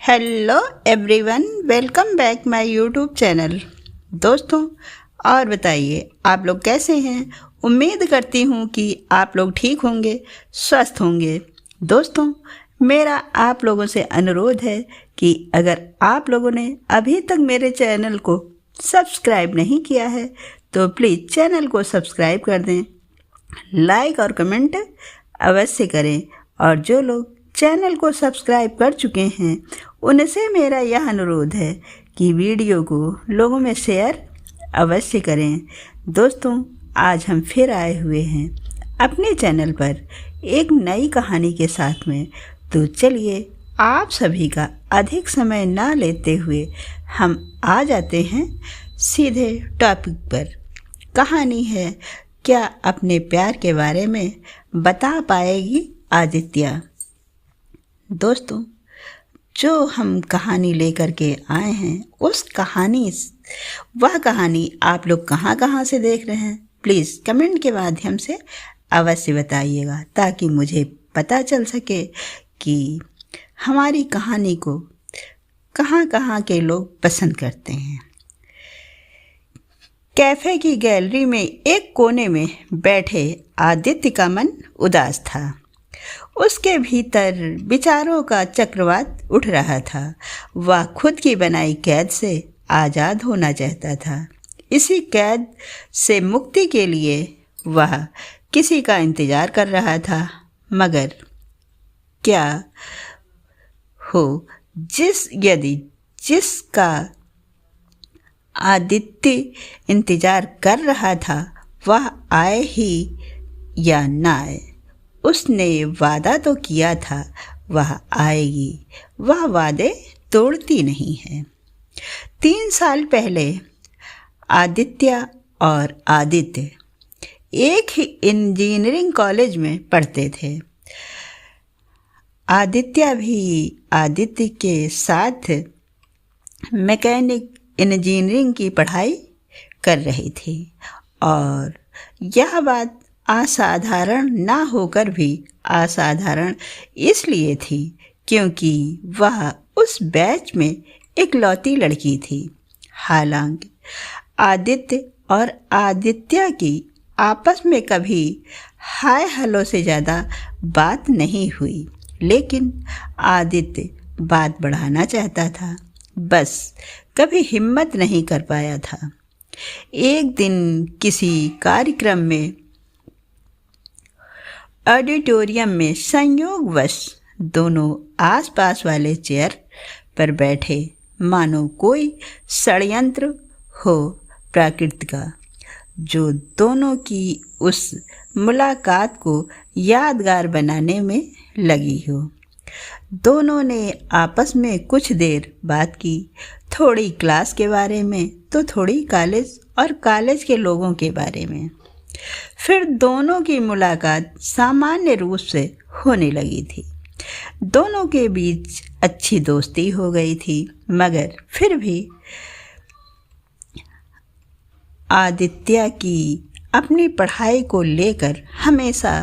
Hello everyone, welcome back my YouTube channel. दोस्तों, और बताइए आप लोग कैसे हैं। उम्मीद करती हूँ कि आप लोग ठीक होंगे, स्वस्थ होंगे। दोस्तों, मेरा आप लोगों से अनुरोध है कि अगर आप लोगों ने अभी तक मेरे चैनल को सब्सक्राइब नहीं किया है तो प्लीज़ चैनल को सब्सक्राइब कर दें, लाइक और कमेंट अवश्य करें। और जो लोग चैनल को सब्सक्राइब कर चुके हैं उनसे मेरा यह अनुरोध है कि वीडियो को लोगों में शेयर अवश्य करें। दोस्तों, आज हम फिर आए हुए हैं अपने चैनल पर एक नई कहानी के साथ में। तो चलिए, आप सभी का अधिक समय ना लेते हुए हम आ जाते हैं सीधे टॉपिक पर। कहानी है क्या अपने प्यार के बारे में बता पाएगी आदित्य। दोस्तों, जो हम कहानी लेकर के आए हैं वह कहानी आप लोग कहाँ से देख रहे हैं, प्लीज़ कमेंट के माध्यम से अवश्य बताइएगा, ताकि मुझे पता चल सके कि हमारी कहानी को कहाँ के लोग पसंद करते हैं। कैफ़े की गैलरी में एक कोने में बैठे आदित्य का मन उदास था। उसके भीतर विचारों का चक्रवात उठ रहा था। वह खुद की बनाई कैद से आज़ाद होना चाहता था। इसी कैद से मुक्ति के लिए वह किसी का इंतज़ार कर रहा था, मगर क्या हो जिसका आदित्य इंतज़ार कर रहा था वह आए ही या ना आए। उसने वादा तो किया था वह आएगी, वह वादे तोड़ती नहीं है। 3 साल पहले आदित्य और आदित्य एक ही इंजीनियरिंग कॉलेज में पढ़ते थे। आदित्य भी आदित्य के साथ मैकेनिक इंजीनियरिंग की पढ़ाई कर रही थी, और यह बात असाधारण ना होकर भी असाधारण इसलिए थी क्योंकि वह उस बैच में इकलौती लड़की थी। हालांकि आदित्य और आदित्य की आपस में कभी हाय हेलो से ज़्यादा बात नहीं हुई, लेकिन आदित्य बात बढ़ाना चाहता था, बस कभी हिम्मत नहीं कर पाया था। एक दिन किसी कार्यक्रम में ऑडिटोरियम में संयोगवश दोनों आसपास वाले चेयर पर बैठे, मानो कोई षड्यंत्र हो प्रकृति का, जो दोनों की उस मुलाकात को यादगार बनाने में लगी हो। दोनों ने आपस में कुछ देर बात की, थोड़ी क्लास के बारे में तो थोड़ी कॉलेज और कॉलेज के लोगों के बारे में। फिर दोनों की मुलाकात सामान्य रूप से होने लगी थी। दोनों के बीच अच्छी दोस्ती हो गई थी, मगर फिर भी आदित्य की अपनी पढ़ाई को लेकर हमेशा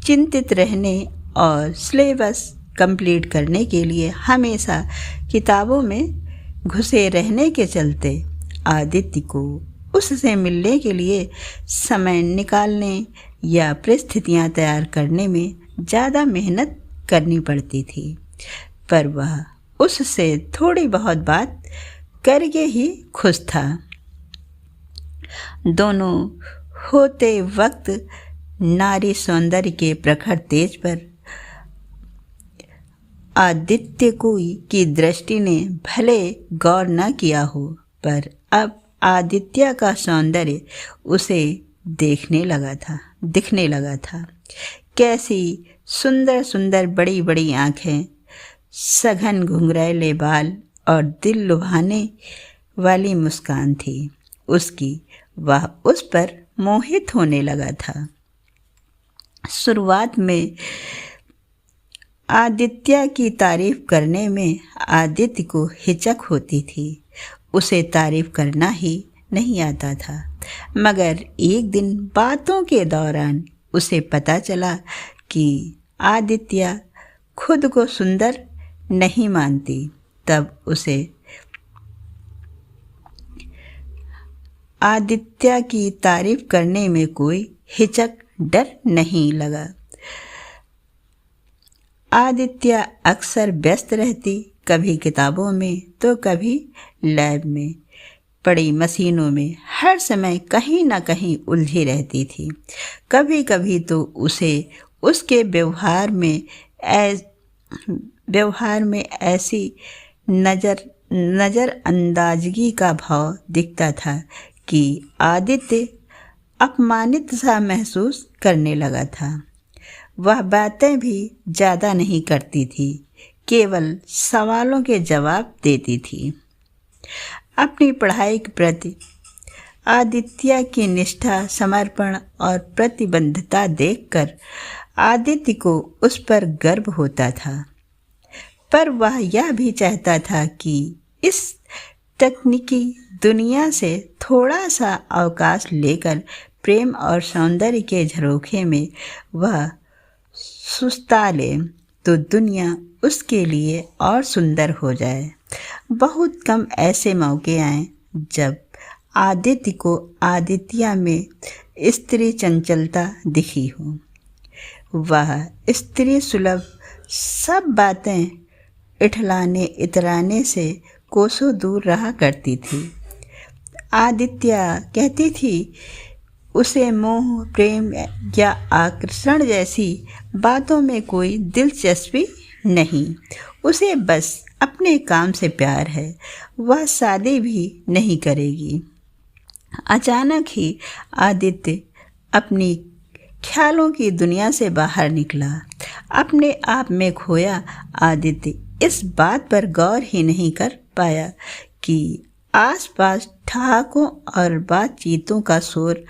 चिंतित रहने और सिलेबस कंप्लीट करने के लिए हमेशा किताबों में घुसे रहने के चलते आदित्य को उससे मिलने के लिए समय निकालने या परिस्थितियाँ तैयार करने में ज़्यादा मेहनत करनी पड़ती थी, पर वह उससे थोड़ी बहुत बात करके ही खुश था। दोनों होते वक्त नारी सौंदर्य के प्रखर तेज पर आदित्य की दृष्टि ने भले गौर न किया हो, पर अब आदित्य का सौंदर्य उसे दिखने लगा था। कैसी सुंदर सुंदर बड़ी बड़ी आँखें, सघन घुंघरैले बाल और दिल लुभाने वाली मुस्कान थी उसकी। वह उस पर मोहित होने लगा था। शुरुआत में आदित्य की तारीफ करने में आदित्य को हिचक होती थी। उसे तारीफ करना ही नहीं आता था, मगर एक दिन बातों के दौरान उसे पता चला कि आदित्य खुद को सुंदर नहीं मानती, तब उसे आदित्य की तारीफ करने में कोई हिचक डर नहीं लगा। आदित्य अक्सर व्यस्त रहती, कभी किताबों में तो कभी लैब में पड़ी मशीनों में, हर समय कहीं ना कहीं उलझी रहती थी। कभी कभी तो उसे उसके व्यवहार में ऐसी नज़रअंदाजगी का भाव दिखता था कि आदित्य अपमानित सा महसूस करने लगा था। वह बातें भी ज़्यादा नहीं करती थी, केवल सवालों के जवाब देती थी। अपनी पढ़ाई के प्रति आदित्य की निष्ठा, समर्पण और प्रतिबद्धता देखकर आदित्य को उस पर गर्व होता था, पर वह यह भी चाहता था कि इस तकनीकी दुनिया से थोड़ा सा अवकाश लेकर प्रेम और सौंदर्य के झरोखे में वह सुस्ता ले तो दुनिया उसके लिए और सुंदर हो जाए। बहुत कम ऐसे मौके आए जब आदित्य को आदित्य में स्त्री चंचलता दिखी हो। वह स्त्री सुलभ सब बातें इठलाने इतराने से कोसों दूर रहा करती थी। आदित्य कहती थी उसे मोह, प्रेम या आकर्षण जैसी बातों में कोई दिलचस्पी नहीं, उसे बस अपने काम से प्यार है, वह शादी भी नहीं करेगी। अचानक ही आदित्य अपनी ख्यालों की दुनिया से बाहर निकला, अपने आप में खोया। आदित्य इस बात पर गौर ही नहीं कर पाया कि आसपास ठहाकों और बातचीतों का शोर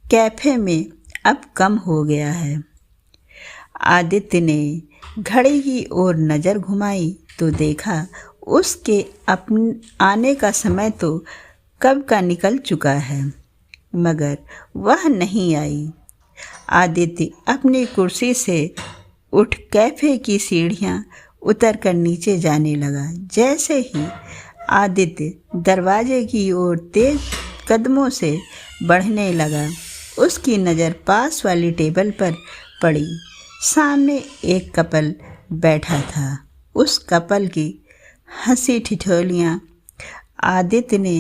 कैफे में अब कम हो गया है। आदित्य ने घड़ी की ओर नज़र घुमाई तो देखा उसके आने का समय तो कब का निकल चुका है, मगर वह नहीं आई। आदित्य अपनी कुर्सी से उठ कैफे की सीढ़ियाँ उतर कर नीचे जाने लगा। जैसे ही आदित्य दरवाजे की ओर तेज कदमों से बढ़ने लगा, उसकी नज़र पास वाली टेबल पर पड़ी। सामने एक कपल बैठा था। उस कपल की हंसी ठिठोलियाँ आदित्य ने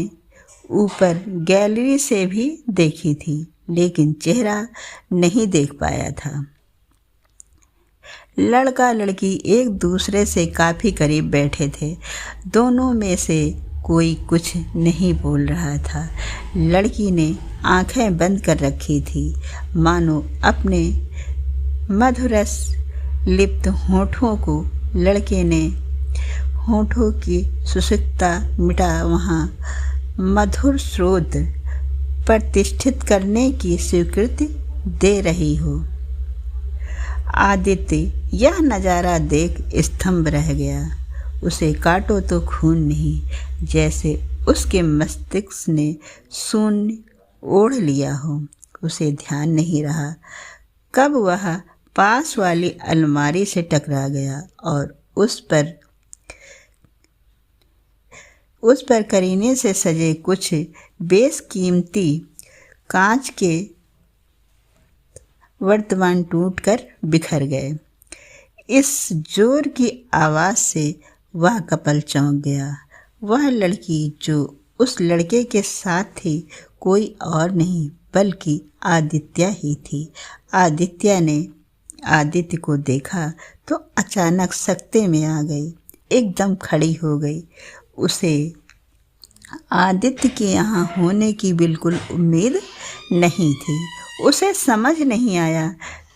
ऊपर गैलरी से भी देखी थी, लेकिन चेहरा नहीं देख पाया था। लड़का लड़की एक दूसरे से काफ़ी करीब बैठे थे। दोनों में से कोई कुछ नहीं बोल रहा था। लड़की ने आंखें बंद कर रखी थी, मानो अपने मधुरस लिप्त होठों को लड़के ने होठों की शुष्कता मिटा वहाँ मधुर स्रोत प्रतिष्ठित करने की स्वीकृति दे रही हो। आदित्य यह नज़ारा देख स्तंभ रह गया। उसे काटो तो खून नहीं, जैसे उसके मस्तिष्क ने शून्य ओढ़ लिया हो। उसे ध्यान नहीं रहा कब वह पास वाली अलमारी से टकरा गया और उस पर करीने से सजे कुछ बेशकीमती कांच के वर्तमान टूटकर बिखर गए। इस जोर की आवाज़ से वह कपल चौंक गया। वह लड़की जो उस लड़के के साथ थी कोई और नहीं बल्कि आदित्य ही थी। आदित्य ने आदित्य को देखा तो अचानक सकते में आ गई, एकदम खड़ी हो गई। उसे आदित्य के यहाँ होने की बिल्कुल उम्मीद नहीं थी। उसे समझ नहीं आया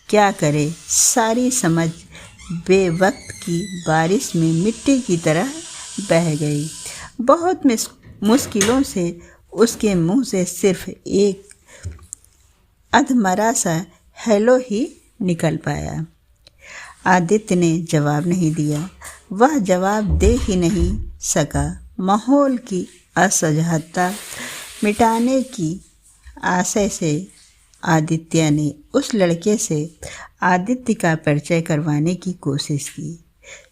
क्या करे। सारी समझ बेवक्त की बारिश में मिट्टी की तरह बह गई। बहुत मुश्किलों से उसके मुंह से सिर्फ एक अधमरा सा हेलो ही निकल पाया। आदित्य ने जवाब नहीं दिया। वह जवाब दे ही नहीं सका। माहौल की असहजता मिटाने की आशय से आदित्य ने उस लड़के से आदित्य का परिचय करवाने की कोशिश की।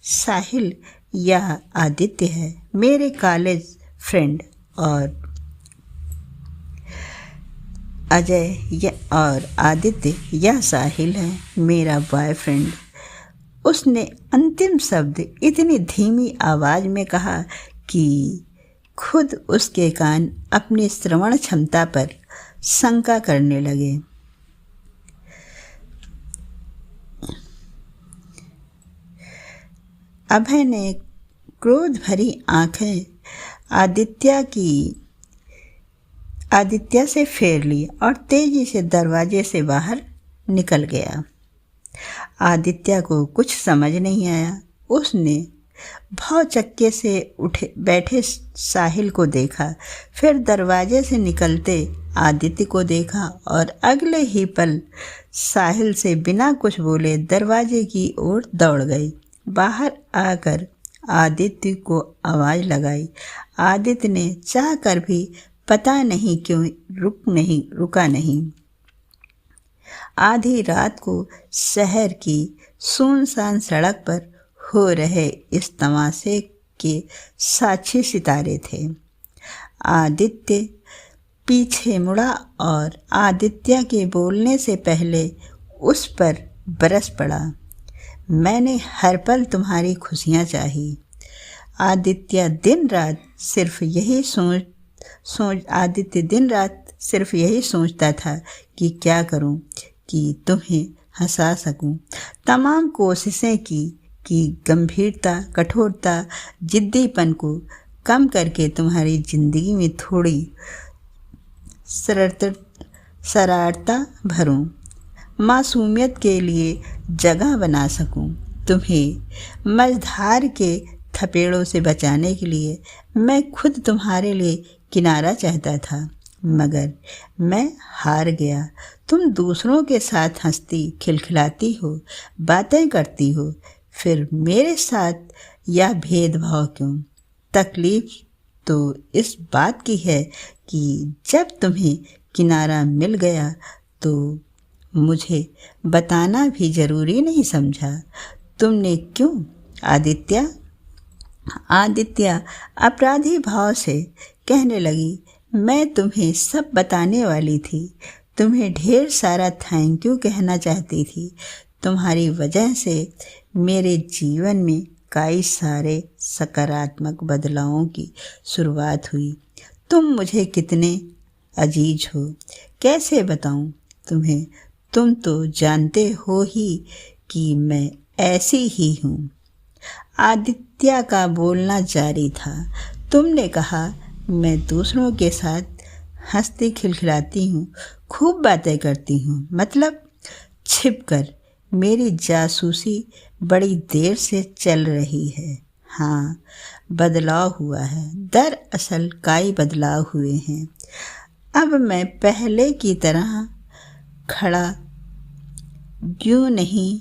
साहिल यह आदित्य है, मेरे कॉलेज फ्रेंड, और अजय और आदित्य यह साहिल है, मेरा बॉयफ्रेंड। उसने अंतिम शब्द इतनी धीमी आवाज़ में कहा कि खुद उसके कान अपनी श्रवण क्षमता पर शंका करने लगे। अभय ने क्रोध भरी आंखें आदित्य से फेर ली और तेजी से दरवाजे से बाहर निकल गया। आदित्य को कुछ समझ नहीं आया। उसने भौचक्के से बैठे साहिल को देखा, फिर दरवाजे से निकलते आदित्य को देखा और अगले ही पल साहिल से बिना कुछ बोले दरवाजे की ओर दौड़ गई। बाहर आकर आदित्य को आवाज़ लगाई। आदित्य ने चाह कर भी पता नहीं क्यों रुका नहीं। आधी रात को शहर की सुनसान सड़क पर हो रहे इस तमाशे के साक्षी सितारे थे। आदित्य पीछे मुड़ा और आदित्य के बोलने से पहले उस पर बरस पड़ा। मैंने हर पल तुम्हारी खुशियाँ चाही। आदित्य दिन रात सिर्फ यही सोचता था कि क्या करूं कि तुम्हें हंसा सकूं। तमाम कोशिशें की कि गंभीरता, कठोरता, जिद्दीपन को कम करके तुम्हारी ज़िंदगी में थोड़ी शरारता भरूं, मासूमियत के लिए जगह बना सकूं। तुम्हें मझधार के थपेड़ों से बचाने के लिए मैं खुद तुम्हारे लिए किनारा चाहता था, मगर मैं हार गया। तुम दूसरों के साथ हंसती खिलखिलाती हो, बातें करती हो, फिर मेरे साथ यह भेदभाव क्यों? तकलीफ तो इस बात की है कि जब तुम्हें किनारा मिल गया तो मुझे बताना भी ज़रूरी नहीं समझा। तुमने क्यों? आदित्य अपराधी भाव से कहने लगी, मैं तुम्हें सब बताने वाली थी। तुम्हें ढेर सारा थैंक यू कहना चाहती थी। तुम्हारी वजह से मेरे जीवन में कई सारे सकारात्मक बदलावों की शुरुआत हुई। तुम मुझे कितने अजीज हो, कैसे बताऊं तुम्हें? तुम तो जानते हो ही कि मैं ऐसी ही हूँ। आदित्य का बोलना जारी था। तुमने कहा मैं दूसरों के साथ हंसती खिलखिलाती हूँ, खूब बातें करती हूँ, मतलब छिपकर। मेरी जासूसी बड़ी देर से चल रही है। हाँ, बदलाव हुआ है। दरअसल कई बदलाव हुए हैं। अब मैं पहले की तरह खड़ा क्यों नहीं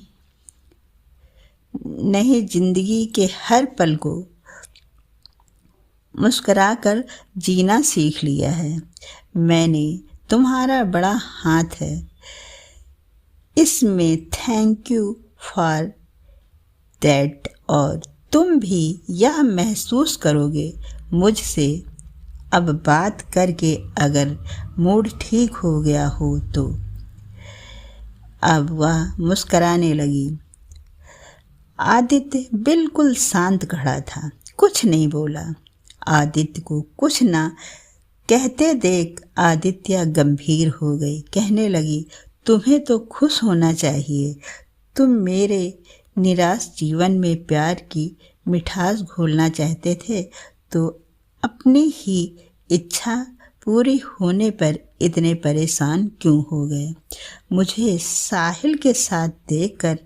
जिंदगी के हर पल को मुस्कुराकर जीना सीख लिया है। मैंने तुम्हारा बड़ा हाथ है इसमें, थैंक यू फॉर दैट। और तुम भी यह महसूस करोगे मुझसे अब बात करके, अगर मूड ठीक हो गया हो तो। अब वह मुस्कराने लगी। आदित्य बिल्कुल शांत खड़ा था, कुछ नहीं बोला। आदित्य को कुछ ना कहते देख आदित्य गंभीर हो गई। कहने लगी, तुम्हें तो खुश होना चाहिए। तुम मेरे निराश जीवन में प्यार की मिठास घोलना चाहते थे, तो अपनी ही इच्छा पूरी होने पर इतने परेशान क्यों हो गए? मुझे साहिल के साथ देखकर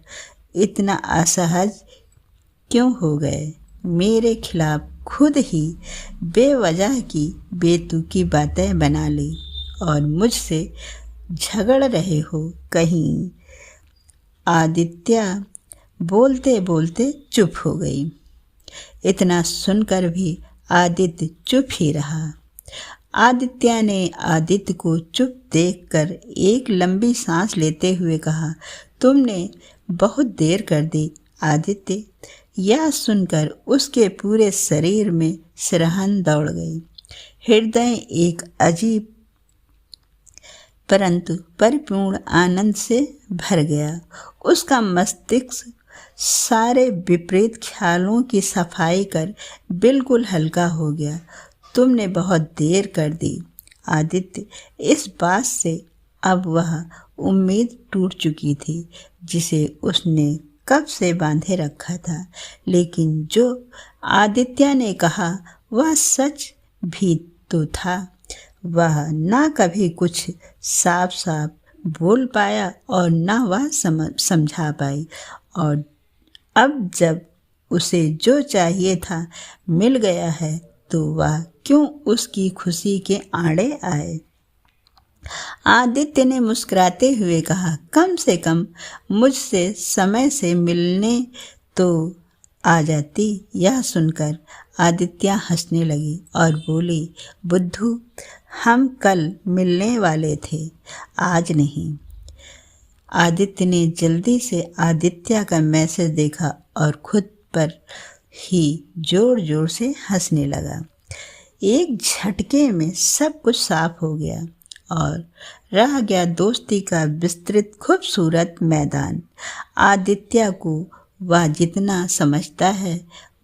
इतना असहज क्यों हो गए? मेरे खिलाफ खुद ही बेवजह की बेतुकी बातें बना ली और मुझसे झगड़ रहे हो कहीं? आदित्य बोलते बोलते चुप हो गई। इतना सुनकर भी आदित्य चुप ही रहा। आदित्य ने आदित्य को चुप देखकर एक लंबी सांस लेते हुए कहा, तुमने बहुत देर कर दी आदित्य। यह सुनकर उसके पूरे शरीर में सिरहन दौड़ गई। हृदय एक अजीब परंतु परिपूर्ण आनंद से भर गया। उसका मस्तिष्क सारे विपरीत ख्यालों की सफाई कर बिल्कुल हल्का हो गया। तुमने बहुत देर कर दी आदित्य। इस बात से अब वह उम्मीद टूट चुकी थी जिसे उसने कब से बांधे रखा था। लेकिन जो आदित्य ने कहा वह सच भी तो था। वह ना कभी कुछ साफ साफ बोल पाया और ना वह समझा पाई, और अब जब उसे जो चाहिए था मिल गया है तो वह क्यों उसकी खुशी के आड़े आए। आदित्य ने मुस्कुराते हुए कहा, कम से कम मुझसे समय से मिलने तो आ जाती। यह सुनकर आदित्य हंसने लगी और बोली, बुद्धू, हम कल मिलने वाले थे, आज नहीं। आदित्य ने जल्दी से आदित्य का मैसेज देखा और खुद पर ही जोर जोर से हंसने लगा। एक झटके में सब कुछ साफ हो गया और रह गया दोस्ती का विस्तृत खूबसूरत मैदान। आदित्य को वह जितना समझता है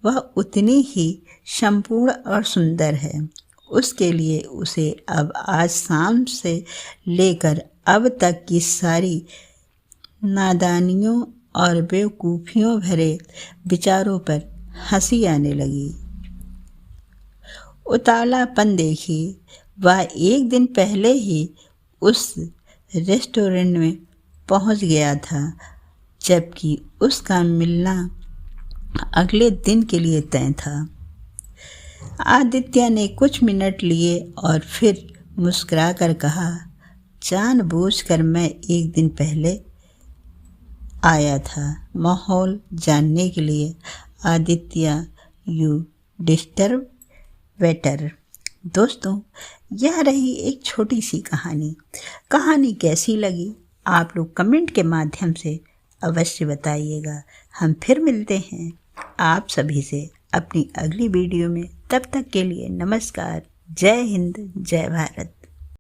वह उतनी ही संपूर्ण और सुंदर है। उसके लिए उसे अब आज शाम से लेकर अब तक की सारी नादानियों और बेवकूफ़ियों भरे विचारों पर हंसी आने लगी। उतावलापन देखिए, वह एक दिन पहले ही उस रेस्टोरेंट में पहुंच गया था, जबकि उसका मिलना अगले दिन के लिए तय था। आदित्य ने कुछ मिनट लिए और फिर मुस्कुराकर कहा, जानबूझकर मैं एक दिन पहले आया था माहौल जानने के लिए। Aditya, you disturb waiter. दोस्तों, यह रही एक छोटी सी कहानी कैसी लगी आप लोग कमेंट के माध्यम से अवश्य बताइएगा। हम फिर मिलते हैं आप सभी से अपनी अगली वीडियो में। तब तक के लिए नमस्कार। जय हिंद, जय भारत।